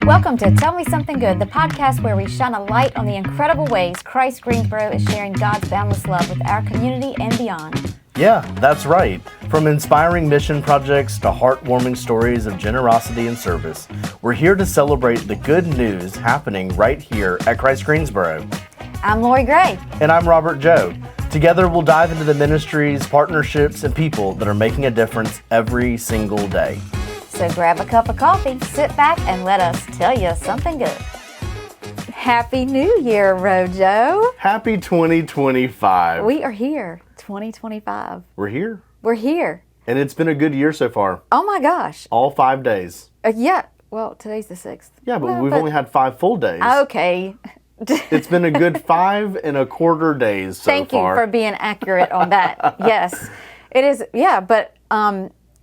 Welcome to Tell Me Something Good, the podcast where we shine a light on the incredible ways Christ Greensboro is sharing God's boundless love with our community and beyond. Yeah, that's right. From inspiring mission projects to heartwarming stories of generosity and service, we're here to celebrate the good news happening right here at Christ Greensboro. I'm Lori Gray. And I'm Robert Joe. Together we'll dive into the ministries, partnerships, and people that are making a difference every single day. So grab a cup of coffee, sit back, and let us tell you something good. Happy New Year, Rojo. Happy 2025. We are here, 2025. We're here. We're here. And it's been a good year so far. Oh my gosh. All 5 days. Yeah. Well, today's the 6th. Yeah, but we've only had 5 full days. Okay. It's been a good 5 1/4 days so Thank far. you for being accurate on that. Yes, it is. Yeah, but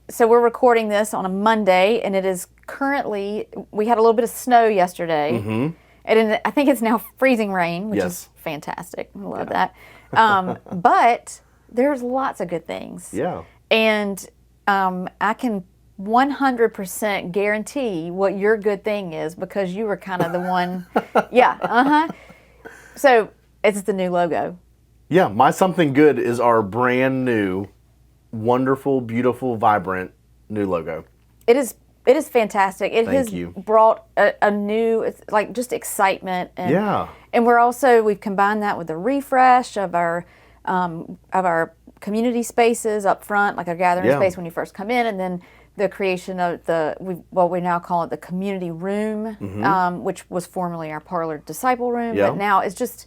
so we're recording this on a Monday, and it is currently, we had a little bit of snow yesterday, and I think it's now freezing rain, which is fantastic. I love that. But there's lots of good things. Yeah. And I can 100% guarantee what your good thing is because you were kind of the one. So it's the new logo. Yeah, my something good is our brand new, wonderful, beautiful, vibrant new logo. It is fantastic. It has brought a new, it's like just excitement. And, and we've combined that with the refresh of our community spaces up front, like our gathering space when you first come in, and then the creation of we now call it the community room, which was formerly our parlor disciple room, but now it's just,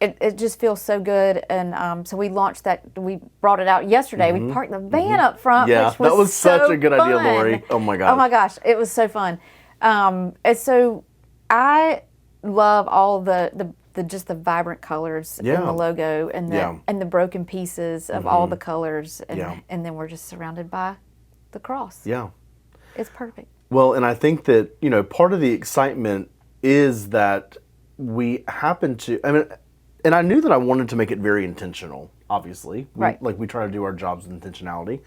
it just feels so good. And so we launched that, we brought it out yesterday. We parked the van up front, which was that was such a good idea, fun. Lori. Oh my gosh. Oh my gosh, it was so fun. And so I love all the just the vibrant colors in the logo and the broken pieces of all the colors, and then we're just surrounded by the cross. Yeah. It's perfect. Well, and I think that, part of the excitement is that we happen to, and I knew that I wanted to make it very intentional, obviously. We try to do our jobs with intentionality.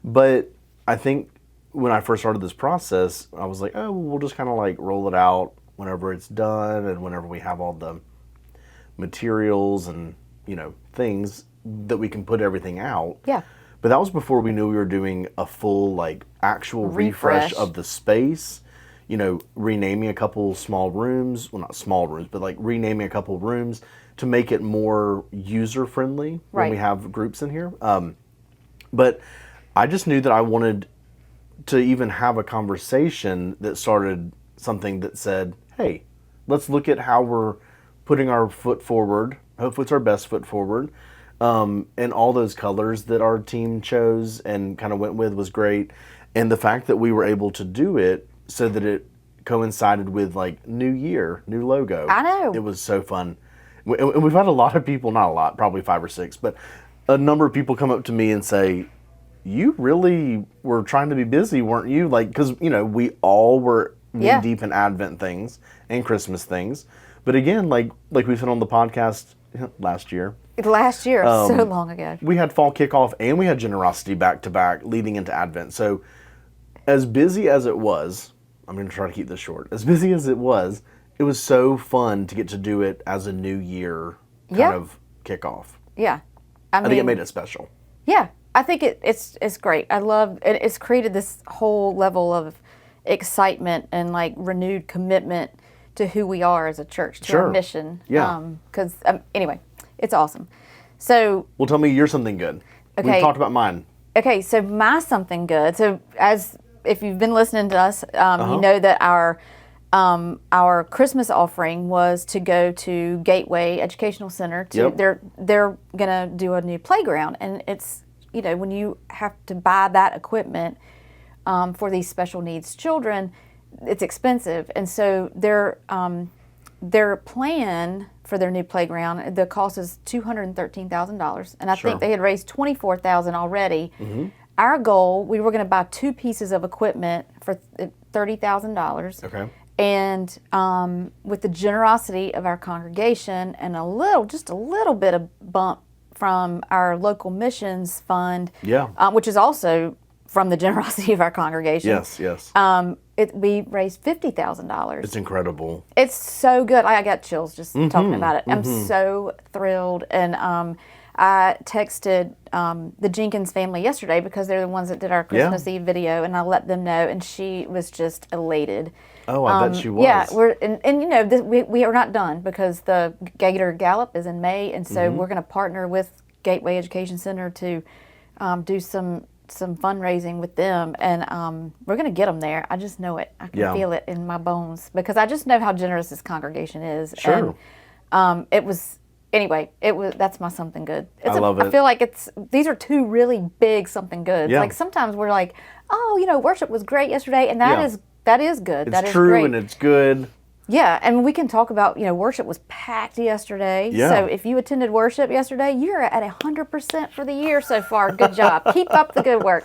But I think when I first started this process, I was like, we'll just kind of roll it out whenever it's done and whenever we have all the materials and, things that we can put everything out. Yeah. But that was before we knew we were doing a full, actual refresh of the space. Renaming a couple small rooms. Well, not small rooms, but renaming a couple rooms to make it more user-friendly when we have groups in here. But I just knew that I wanted to even have a conversation that started something that said, hey, let's look at how we're putting our foot forward. Hopefully it's our best foot forward. And all those colors that our team chose and kind of went with was great. And the fact that we were able to do it so that it coincided with New Year, new logo. I know. It was so fun. And we've had a lot of people, not a lot, probably 5 or 6, but a number of people come up to me and say, you really were trying to be busy, weren't you? Because, we all were knee-deep in Advent things and Christmas things. But again, like we said on the podcast last year, so long ago. We had fall kickoff and we had generosity back to back leading into Advent. So as busy as it was, I'm going to try to keep this short. As busy as it was so fun to get to do it as a new year kind of kickoff. Yeah. I think it made it special. Yeah. I think it's great. I love it. It's created this whole level of excitement and renewed commitment to who we are as a church, to our mission. Yeah. Because anyway, it's awesome. So. Well, tell me you're something good. Okay. We've talked about mine. Okay, so my something good. So if you've been listening to us, you know that our Christmas offering was to go to Gateway Educational Center. They're gonna do a new playground, and it's when you have to buy that equipment for these special needs children, it's expensive, and so their plan for their new playground, the cost is $213,000, and I think they had raised $24,000 already. Our goal, we were going to buy 2 pieces of equipment for $30,000. Okay. And with the generosity of our congregation and just a little bit of bump from our local missions fund, which is also from the generosity of our congregation. Yes. We raised $50,000. It's incredible. It's so good. I got chills just talking about it. I'm so thrilled. And I texted the Jenkins family yesterday because they're the ones that did our Christmas Eve video, and I let them know, and she was just elated. Oh, I bet she was. Yeah, we are not done because the Gator Gallop is in May, and so we're going to partner with Gateway Education Center to do some fundraising with them, and we're going to get them there. I just know it. I can feel it in my bones because I just know how generous this congregation is. Sure. And that's my something good. I love it. I feel like these are two really big something goods. Yeah. Like sometimes we're like, oh, worship was great yesterday, and that is good. It's that is true great. and it's good. Yeah, and we can talk about, worship was packed yesterday. Yeah. So if you attended worship yesterday, you're at 100% for the year so far. Good job. Keep up the good work.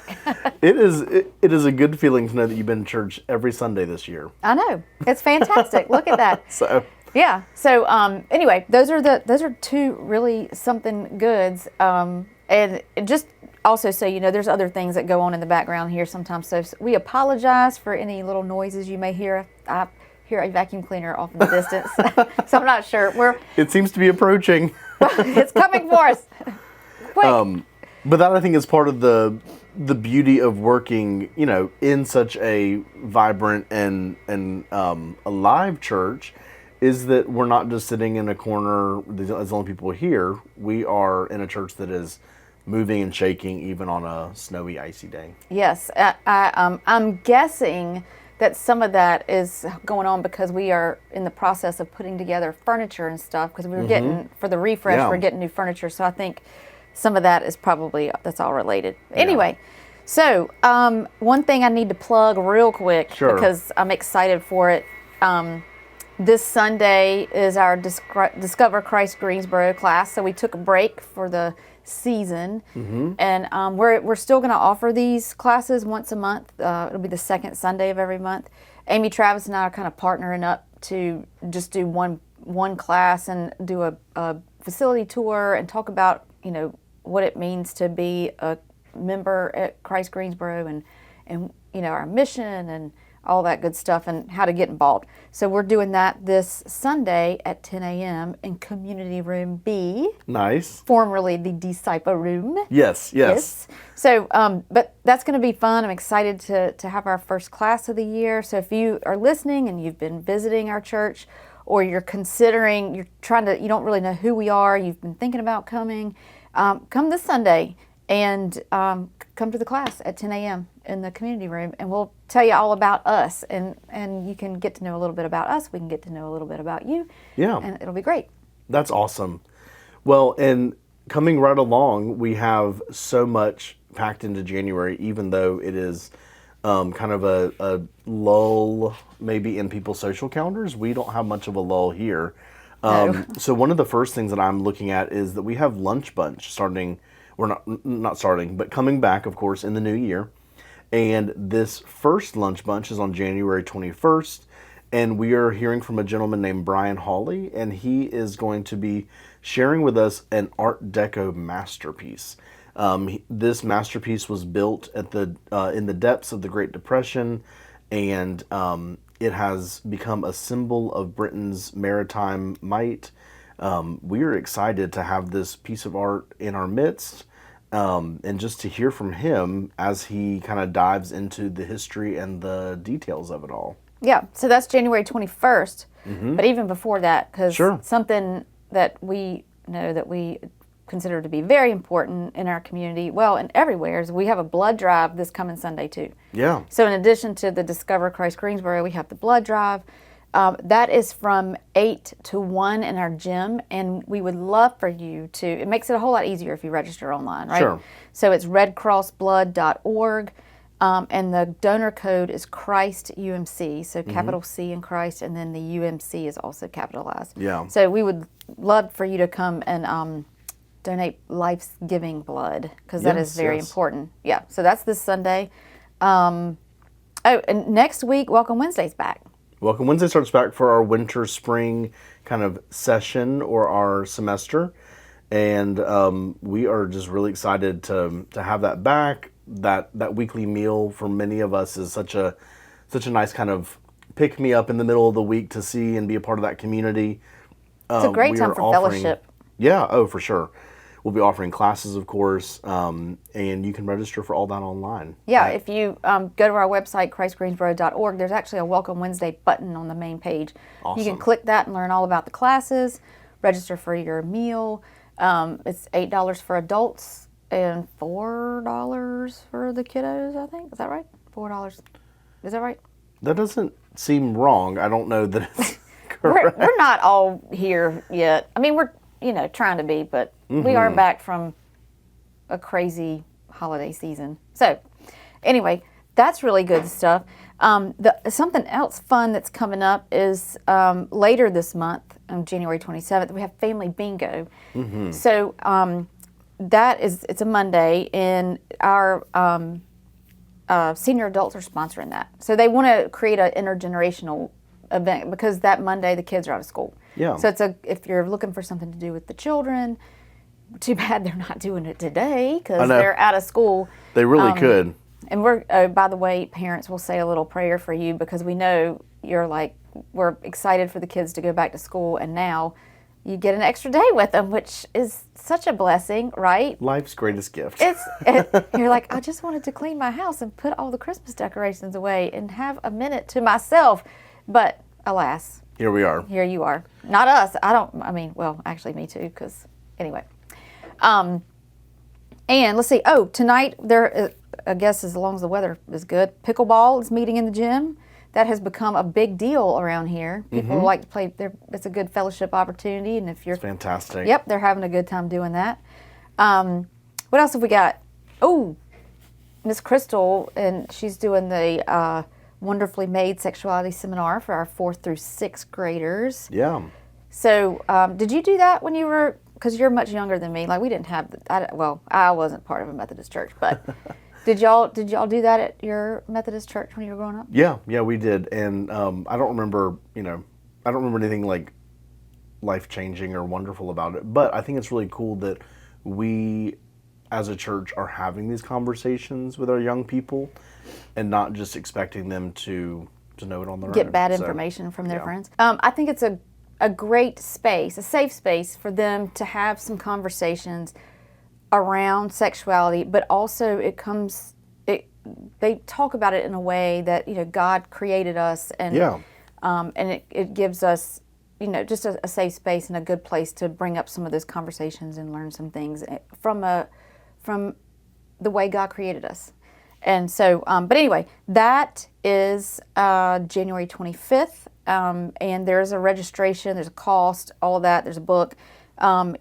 It is a good feeling to know that you've been in church every Sunday this year. I know. It's fantastic. Look at that. So yeah. So anyway, those are two really something goods. And just also so you know, there's other things that go on in the background here sometimes. So we apologize for any little noises you may hear. I hear a vacuum cleaner off in the distance, so I'm not sure. It seems to be approaching. It's coming for us. Quick. But that I think is part of the beauty of working, in such a vibrant and alive church, is that we're not just sitting in a corner as the only people here. We are in a church that is moving and shaking even on a snowy, icy day. Yes, I'm guessing that some of that is going on because we are in the process of putting together furniture and stuff because we were getting, for the refresh, we're getting new furniture. So I think some of that is that's all related. Anyway, so one thing I need to plug real quick because I'm excited for it. This Sunday is our Discover Christ Greensboro class. So we took a break for the season, and we're still going to offer these classes once a month. It'll be the second Sunday of every month. Amy Travis and I are kind of partnering up to just do one class and do a facility tour and talk about what it means to be a member at Christ Greensboro and our mission and all that good stuff and how to get involved. So we're doing that this Sunday at 10 a.m. in Community Room B. Nice. Formerly the Disciple Room. Yes. So, but that's going to be fun. I'm excited to have our first class of the year. So if you are listening and you've been visiting our church, or you're considering, you don't really know who we are, you've been thinking about coming, come this Sunday and come to the class at 10 a.m. in the community room, and we'll tell you all about us, and you can get to know a little bit about us. We can get to know a little bit about you. Yeah. And it'll be great. That's awesome. Well, and coming right along, we have so much packed into January, even though it is kind of a lull maybe in people's social calendars. We don't have much of a lull here. No. So one of the first things that I'm looking at is that we have Lunch Bunch starting. We're not starting, but coming back, of course, in the new year. And this first Lunch Bunch is on January 21st. And we are hearing from a gentleman named Brian Hawley, and he is going to be sharing with us an Art Deco masterpiece. This masterpiece was built in the depths of the Great Depression, and it has become a symbol of Britain's maritime might. We are excited to have this piece of art in our midst, and just to hear from him as he kind of dives into the history and the details of it all. Yeah, so that's January 21st, but even before that, because something that we know that we consider to be very important in our community, well, and everywhere, is we have a blood drive this coming Sunday too. Yeah. So in addition to the Discover Christ Greensboro, we have the blood drive. That is from 8 to 1 in our gym, and we would love for you to, it makes it a whole lot easier if you register online, right? Sure. So it's redcrossblood.org, and the donor code is Christ UMC, so capital C in Christ, and then the UMC is also capitalized. Yeah. So we would love for you to come and donate life-giving blood, because that is very important. Yeah, so that's this Sunday. And next week, Welcome Wednesday's back. Welcome Wednesday starts back for our winter-spring kind of session or our semester. And we are just really excited to have that back. that weekly meal for many of us is such a nice kind of pick me up in the middle of the week to see and be a part of that community. It's a great time for fellowship. Yeah, oh, for sure. We'll be offering classes, of course, and you can register for all that online. Yeah, if you go to our website, christgreensboro.org, there's actually a Welcome Wednesday button on the main page. Awesome. You can click that and learn all about the classes, register for your meal. It's $8 for adults and $4 for the kiddos, I think. Is that right? $4. Is that right? That doesn't seem wrong. I don't know that it's correct. We're not all here yet. I mean, we're, trying to be, but we are back from a crazy holiday season. So, anyway, that's really good stuff. Something else fun that's coming up is later this month, on January 27th, we have Family Bingo. So, it's a Monday, and our senior adults are sponsoring that. So they want to create an intergenerational event because that Monday the kids are out of school. Yeah. So if you're looking for something to do with the children, too bad they're not doing it today because they're out of school. They really could. And by the way, parents will say a little prayer for you because we know we're excited for the kids to go back to school, and now you get an extra day with them, which is such a blessing, right? Life's greatest gift. You're like, I just wanted to clean my house and put all the Christmas decorations away and have a minute to myself. But alas. Here we are. Here you are. Not us. Actually me too, because anyway. And let's see. Oh, tonight, I guess as long as the weather is good, pickleball is meeting in the gym. That has become a big deal around here. People like to play. It's a good fellowship opportunity, and if you're it's fantastic. Yep, they're having a good time doing that. What else have we got? Oh, Miss Crystal, and she's doing the Wonderfully Made Sexuality Seminar for our 4th through 6th graders. Yeah. So, did you do that when you were? Because you're much younger than me. Like we didn't have. I wasn't part of a Methodist church, but. Did y'all do that at your Methodist church when you were growing up? Yeah, we did, and I don't remember, anything like life-changing or wonderful about it, but I think it's really cool that we, as a church, are having these conversations with our young people, and not just expecting them to know it on their own. Get bad information from their friends. I think it's a great space, a safe space for them to have some conversations around sexuality, but also they talk about it in a way that God created us, and and it gives us just a safe space and a good place to bring up some of those conversations and learn some things from the way God created us. And so, but anyway, that is January 25th, and there's a registration, there's a cost, all of that. There's a book.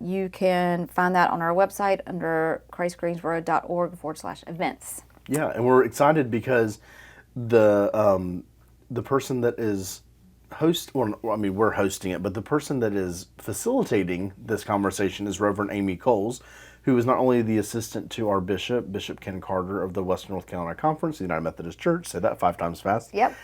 You can find that on our website under christgreensboro.org/events. Yeah, and we're excited because the person that is we're hosting it, but the person that is facilitating this conversation is Reverend Amy Coles, who is not only the assistant to our bishop, Bishop Ken Carter of the Western North Carolina Conference, the United Methodist Church. Say that 5 times fast. Yep.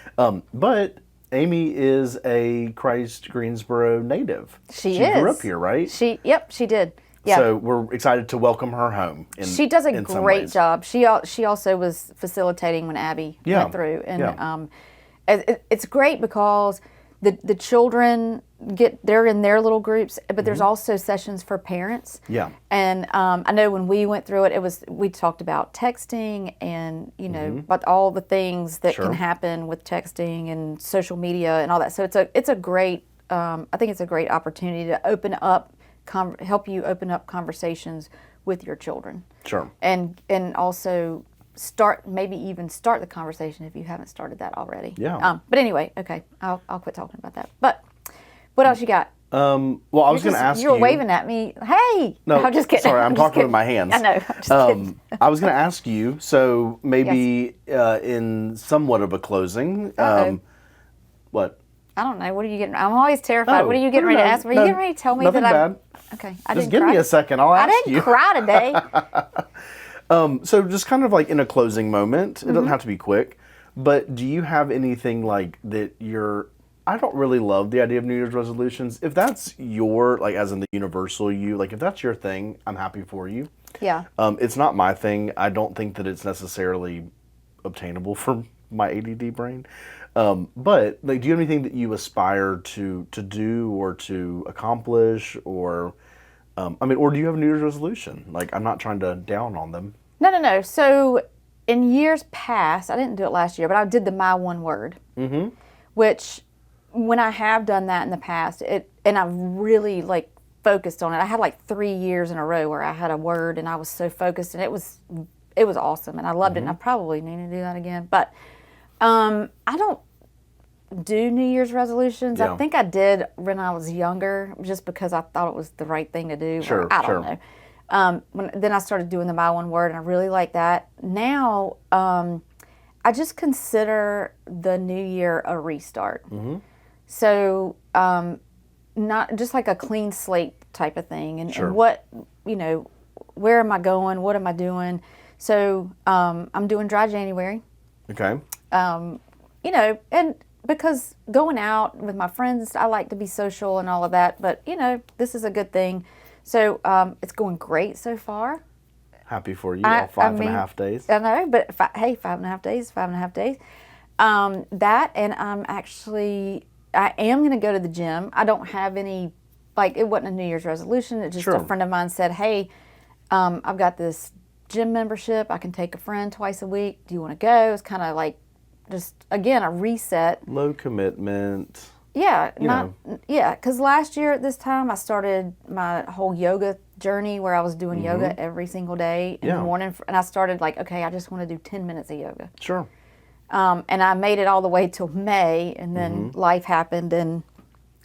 But Amy is a Christ Greensboro native. She grew up here, right? She did. Yeah. So we're excited to welcome her home. She does a great job. She also was facilitating when Abby went through, and it's great because the children they're in their little groups, but there's also sessions for parents. Yeah. And I know when we went through it, we talked about texting and but all the things that can happen with texting and social media and all that. So it's a great I think it's a great opportunity to open up help you open up conversations with your children. Sure. And also maybe even start the conversation if you haven't started that already. Yeah. But anyway, okay, I'll quit talking about that. But what else you got? Well, I was going to ask you. You were waving at me. Hey! No, I'm just kidding. Sorry, I'm talking with my hands. I know. I'm just kidding. I was going to ask you, so maybe in somewhat of a closing, what? I don't know. What are you getting? I'm always terrified. What are you getting ready to ask? Are you getting ready to tell me that bad. Okay. Just give me a second. I'll ask you. I didn't cry today. So just kind of like in a closing moment, it doesn't have to be quick, but do you have anything like that I don't really love the idea of New Year's resolutions. If that's as in the universal you, like if that's your thing, I'm happy for you. Yeah. It's not my thing. I don't think that it's necessarily obtainable for my ADD brain. But like, do you have anything that you aspire to do or to accomplish, or or do you have a New Year's resolution? Like, I'm not trying to down on them. No. So in years past, I didn't do it last year, but I did the My One Word, which when I have done that in the past, and I've really like focused on it. I had like 3 years in a row where I had a word and I was so focused, and it was awesome, and I loved it. And I probably need to do that again, but I don't do New Year's resolutions. Yeah. I think I did when I was younger, just because I thought it was the right thing to do. Sure, I don't know. Then I started doing the My One Word, and I really like that. Now, I just consider the new year a restart. So, not just like a clean slate type of thing. And what, where am I going? What am I doing? So, I'm doing Dry January. Okay. And because going out with my friends, I like to be social and all of that, but this is a good thing. So it's going great so far. Happy for you, all 5.5 days. I know, but 5.5 days, 5.5 days. That, and I am going to go to the gym. I don't have any, it wasn't a New Year's resolution. It's just a friend of mine said, hey, I've got this gym membership. I can take a friend twice a week. Do you want to go? It's kind of like just, again, a reset. Low commitment. Yeah, because last year at this time I started my whole yoga journey where I was doing yoga every single day in the morning, and I started okay, I just want to do 10 minutes of yoga. Sure. And I made it all the way till May, and then life happened and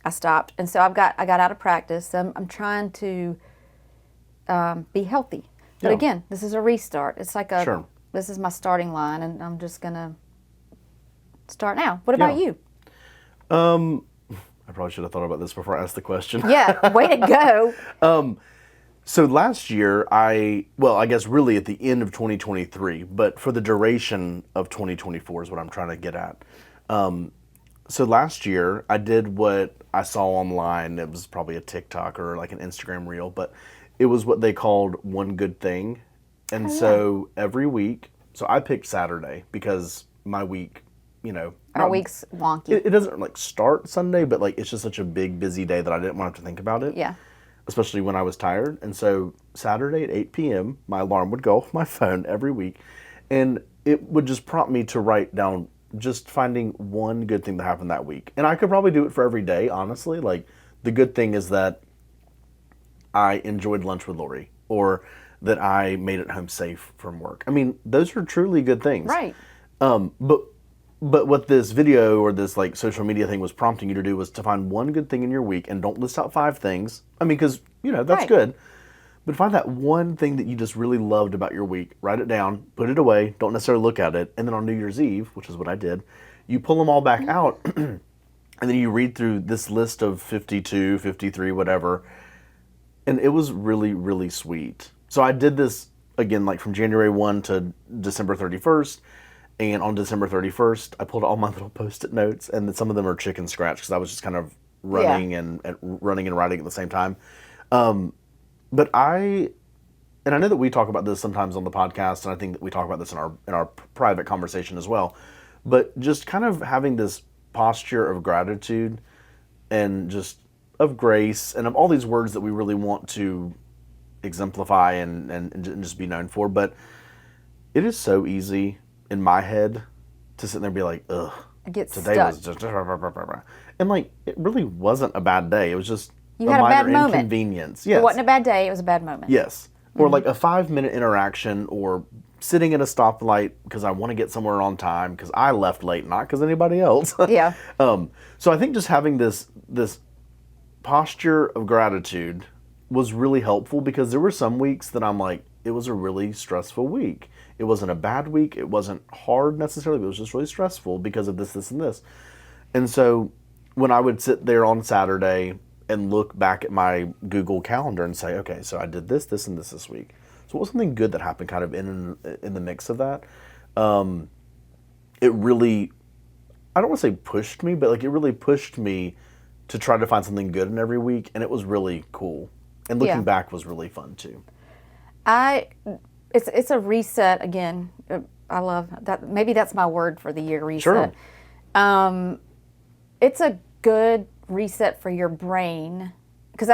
I stopped, and so I got out of practice. I'm trying to be healthy, but again, this is a restart. It's like this is my starting line, and I'm just gonna start now. What about you? I probably should have thought about this before I asked the question. Yeah, way to go. So last year, I guess really at the end of 2023, but for the duration of 2024 is what I'm trying to get at. So last year, I did what I saw online. It was probably a TikTok or like an Instagram reel, but it was what they called One Good Thing. And so every week, so I picked Saturday because my week, our week's wonky. It doesn't start Sunday, but it's just such a big, busy day that I didn't want to have to think about it. Yeah. Especially when I was tired. And so Saturday at 8 p.m., my alarm would go off my phone every week, and it would just prompt me to write down just finding one good thing that happened that week. And I could probably do it for every day, honestly. The good thing is that I enjoyed lunch with Lori, or that I made it home safe from work. I mean, those are truly good things. Right. But what this video or this social media thing was prompting you to do was to find one good thing in your week, and don't list out 5 things. I mean, because, that's good. But find that one thing that you just really loved about your week. Write it down, put it away, don't necessarily look at it. And then on New Year's Eve, which is what I did, you pull them all back out, and then you read through this list of 52, 53, whatever. And it was really, really sweet. So I did this, again, from January 1 to December 31st. And on December 31st, I pulled out all my little Post-it notes, and then some of them are chicken scratch because I was just kind of running and writing at the same time. But I know that we talk about this sometimes on the podcast, and I think that we talk about this in our private conversation as well. But just kind of having this posture of gratitude and just of grace and of all these words that we really want to exemplify and just be known for. But it is so easy in my head to sit there and be like, ugh, today was just, and it really wasn't a bad day. It was just a minor inconvenience. Yes. It wasn't a bad day. It was a bad moment. Yes. Or a 5-minute interaction, or sitting at a stoplight because I want to get somewhere on time because I left late, not because anybody else. Yeah. So I think just having this posture of gratitude was really helpful, because there were some weeks that I'm it was a really stressful week. It wasn't a bad week. It wasn't hard necessarily, but it was just really stressful because of this, this, and this. And so when I would sit there on Saturday and look back at my Google Calendar and say, okay, so I did this, this, and this week. So what was something good that happened kind of in the mix of that? It really, I don't want to say pushed me, but it really pushed me to try to find something good in every week. And it was really cool. And looking back was really fun too. It's a reset again. I love that. Maybe that's my word for the year, reset. Sure. It's a good reset for your brain because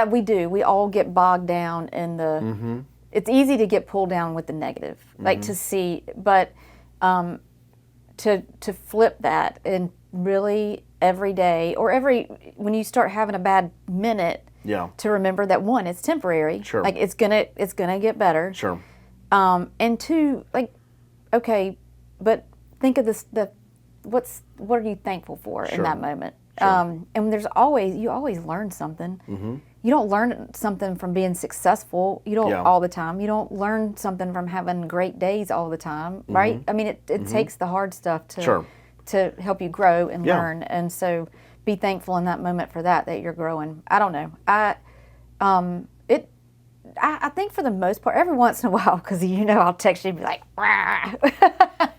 we all get bogged down in the. It's easy to get pulled down with the negative, like to see, but to flip that and really every day or when you start having a bad minute, to remember that one, it's temporary. Sure. Like it's gonna get better. Sure. And two, like, okay, but think of this: what are you thankful for in that moment? Sure. And you always learn something. You don't learn something from being successful. You don't all the time. You don't learn something from having great days all the time, right? I mean, it takes the hard stuff to help you grow and learn. And so, be thankful in that moment for that you're growing. I don't know. I think for the most part, every once in a while, because I'll text you and be like, "Rah."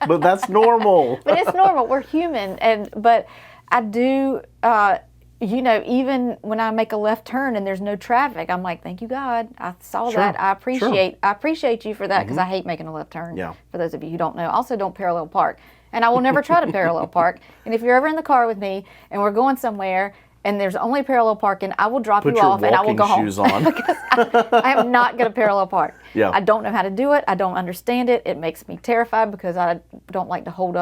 But that's normal. But it's normal. We're human, but I do. Even when I make a left turn and there's no traffic, I'm like, thank you, God. I saw that. I appreciate you for that because I hate making a left turn. Yeah. For those of you who don't know. Also, don't parallel park. And I will never try to parallel park. And if you're ever in the car with me and we're going somewhere and there's only parallel parking, I will drop you off and I will go home. Put your walking shoes on. I am not going to parallel park. Yeah. I don't know how to do it. I don't understand it. It makes me terrified because I don't like to hold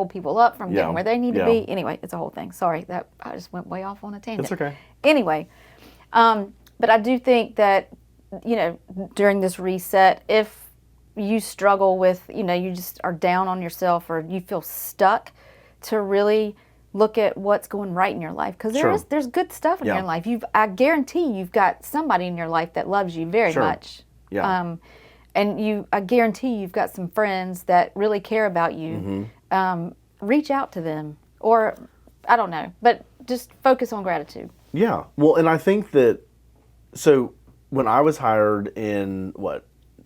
people up from getting where they need to be. Anyway, it's a whole thing. Sorry, that I just went way off on a tangent. It's okay. Anyway, but I do think that, during this reset, if you struggle with, you just are down on yourself or you feel stuck, to really look at what's going right in your life. Because there's good stuff in your life. I guarantee you've got somebody in your life that loves you very much. Yeah. And I guarantee you've got some friends that really care about you. Reach out to them, or I don't know, but just focus on gratitude. Yeah. Well, and I think that, so when I was hired in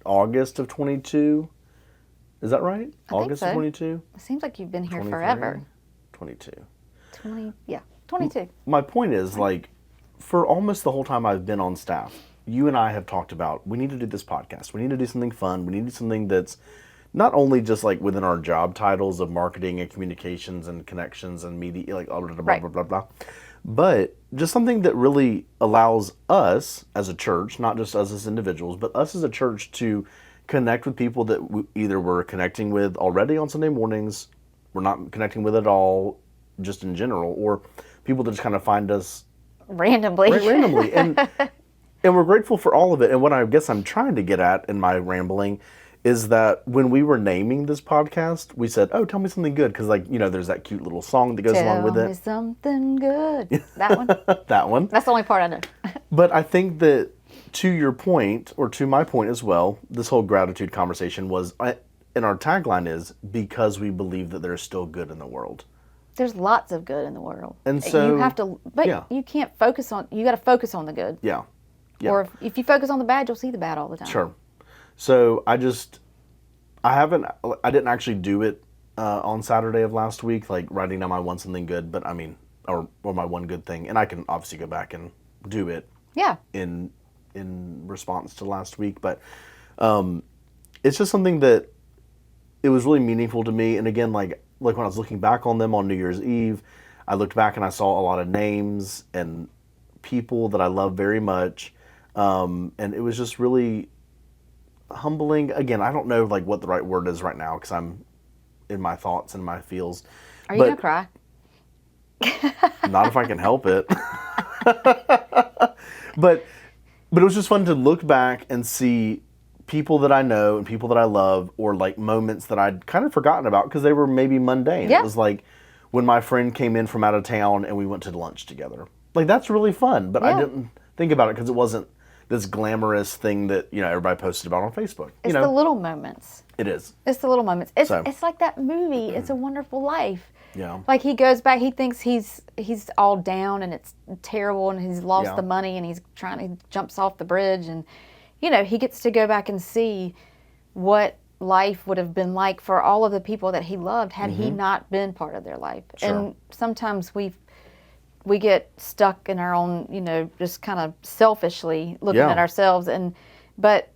August of 22, is that right? August of 22? It seems like you've been here forever. 22. 22. My point is, for almost the whole time I've been on staff, you and I have talked about, we need to do this podcast. We need to do something fun. We need to do something that's not only just within our job titles of marketing and communications and connections and media, blah, blah, blah, blah, blah, blah, but just something that really allows us as a church, not just us as individuals, but us as a church to connect with people that either we're connecting with already on Sunday mornings, we're not connecting with at all, just in general, or people that just kind of find us randomly. And we're grateful for all of it. And what I guess I'm trying to get at in my rambling is that when we were naming this podcast, we said, "Oh, tell me something good," because there's that cute little song that goes along with it. Tell me something good. That one. That one. That's the only part I know. But I think that to your point, or to my point as well, this whole gratitude conversation was, and our tagline is, because we believe that there's still good in the world. There's lots of good in the world, and so you have to. But you can't focus on. You got to focus on the good. Yeah. Or if you focus on the bad, you'll see the bad all the time. Sure. So I didn't actually do it on Saturday of last week, writing down my one something good, but or my one good thing, and I can obviously go back and do it. Yeah. In response to last week, but it's just something that it was really meaningful to me. And again, like when I was looking back on them on New Year's Eve, I looked back and I saw a lot of names and people that I love very much. And it was just really humbling. Again, I don't know what the right word is right now because I'm in my thoughts and my feels. Are you gonna cry? Not if I can help it. But it was just fun to look back and see people that I know and people that I love, or moments that I'd kind of forgotten about because they were maybe mundane. Yeah. It was when my friend came in from out of town and we went to lunch together. That's really fun, but I didn't think about it because it wasn't this glamorous thing that everybody posted about on Facebook. It's the little moments. It is. It's the little moments. It's like that movie. It's a Wonderful Life. Yeah. He goes back. He thinks he's all down and it's terrible and he's lost the money and he jumps off the bridge and he gets to go back and see what life would have been like for all of the people that he loved had he not been part of their life. Sure. And sometimes we get stuck in our own, just kind of selfishly looking at ourselves. But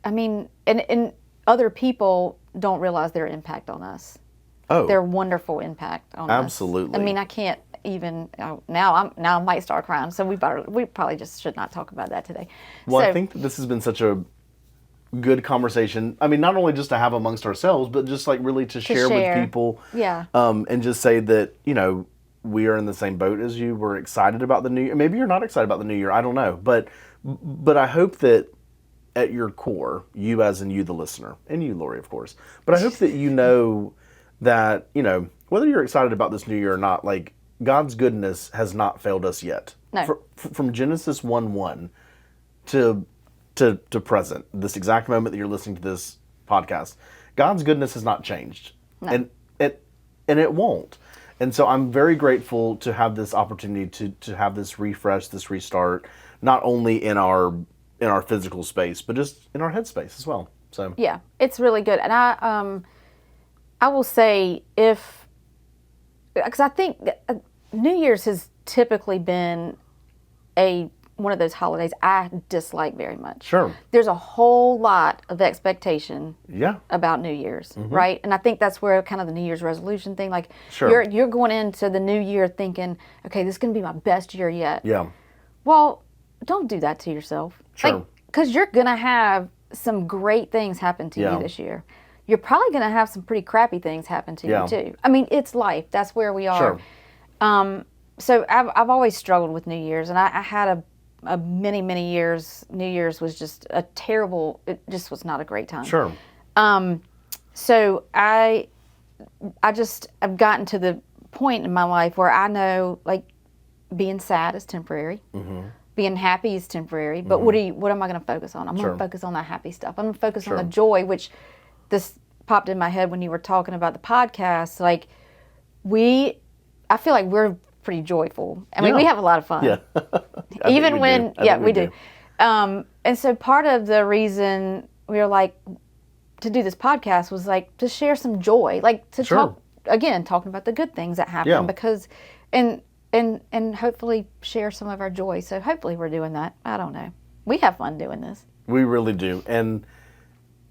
I mean, and other people don't realize their impact on us. Oh, Their wonderful impact on us. absolutely. I mean, I can't even now I might start crying. So we probably just should not talk about that today. Well, so, I think that this has been such a good conversation. I mean, not only just to have amongst ourselves, but just like really to share with people. Yeah. And just say that, you know, we are in the same boat as you. We're excited about the new year. Maybe you're not excited about the new year. I don't know. But I hope that at your core, you as in you, the listener, and you, Lori, of course, but I hope that you know that, you know, whether you're excited about this new year or not, like, God's goodness has not failed us yet. No. From Genesis 1:1 to present, this exact moment that you're listening to this podcast, God's goodness has not changed. No. And it won't. And so I'm very grateful to have this opportunity to have this refresh, this restart, not only in our physical space, but just in our head space as well. So yeah, it's really good. And I will say, because I think New Year's has typically been one of those holidays I dislike very much. Sure. There's a whole lot of expectation yeah, about New Year's, right? And I think that's where kind of the New Year's resolution thing, like Sure. you're going into the new year thinking, okay, this is going to be my best year yet. yeah, Well, don't do that to yourself. Sure. Because you're going to have some great things happen to Yeah. you this year. You're probably going to have some pretty crappy things happen to Yeah. you too. I mean, it's life. That's where we are. Sure. So I've always struggled with New Year's, and I had a many years. New Year's was just a terrible. It just was not a great time. Sure. So I've gotten to the point in my life where I know, like, being sad is temporary. Being happy is temporary, but what am I going to focus on? I'm going to focus on that happy stuff. I'm going to focus on the joy, which this popped in my head when you were talking about the podcast. Like, I feel like we're pretty joyful. I mean, we have a lot of fun. Yeah. Even when, we do. And so part of the reason we were like to do this podcast was like to share some joy, like to talking about the good things that happen, because, and hopefully share some of our joy. So hopefully we're doing that. I don't know. We have fun doing this. We really do. And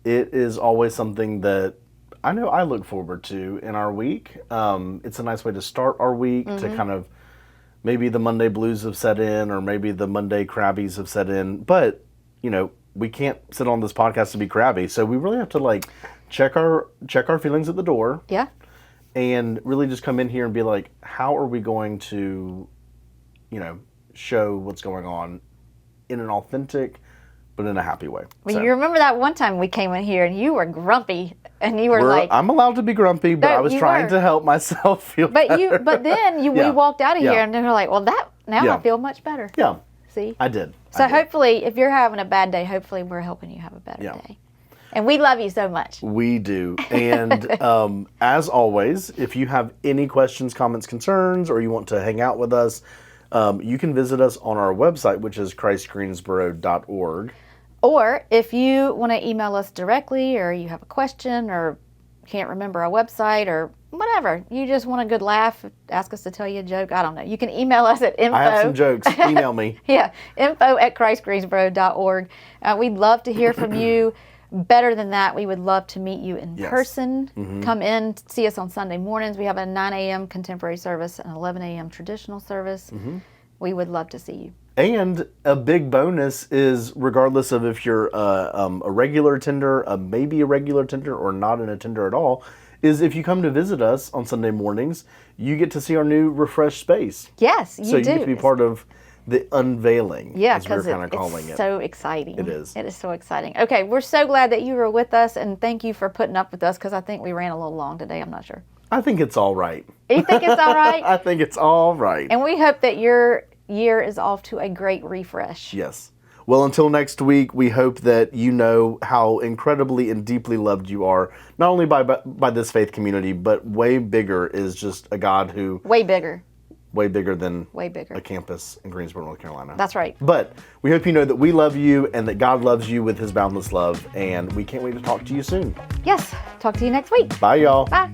it is always something that I know I look forward to in our week. It's a nice way to start our week, to kind of, maybe the Monday blues have set in, or maybe the Monday crabbies have set in. But, you know, we can't sit on this podcast to be crabby. So we really have to, like, check our feelings at the door. Yeah. And really just come in here and be like, how are we going to, you know, show what's going on in an authentic, but in a happy way. Well, So, you remember that one time we came in here and you were grumpy and you were like, I'm allowed to be grumpy, but No, I was you trying were. to help myself feel better. but then we Yeah. walked out of Yeah. here and they were like, well, now Yeah. I feel much better. Yeah, See? I did. So I did. hopefully, if you're having a bad day, hopefully we're helping you have a better Yeah. day. And we love you so much. We do. And as always, if you have any questions, comments, concerns, or you want to hang out with us, you can visit us on our website, which is christgreensboro.org. Or if you want to email us directly, or you have a question, or can't remember our website, or whatever, you just want a good laugh, ask us to tell you a joke, I don't know. You can email us at info. I have some jokes. Email me. Yeah, info@christgreensboro.org. We'd love to hear from you. Better than that, we would love to meet you in Yes. person. Mm-hmm. Come in, see us on Sunday mornings. We have a 9 a.m. contemporary service and 11 a.m. traditional service. Mm-hmm. We would love to see you. And a big bonus is, regardless of if you're a regular attender, maybe a regular attender, or not an attender at all, is if you come to visit us on Sunday mornings, you get to see our new refreshed space. Yes, you do. So you get to be part of the unveiling, Yeah, as we're because kind of calling it's it. so exciting. It is. It is so exciting. Okay, we're so glad that you were with us, and thank you for putting up with us, because I think we ran a little long today. I'm not sure. I think it's all right. You think it's all right? I think it's all right. And we hope that your year is off to a great refresh. Yes. Well, until next week, we hope that you know how incredibly and deeply loved you are, not only by this faith community, but way bigger is just a God who... Way bigger. Way bigger than Way bigger. a campus in Greensboro, North Carolina. That's right. But we hope you know that we love you and that God loves you with his boundless love, and we can't wait to talk to you soon. Yes. Talk to you next week. Bye, y'all. Bye.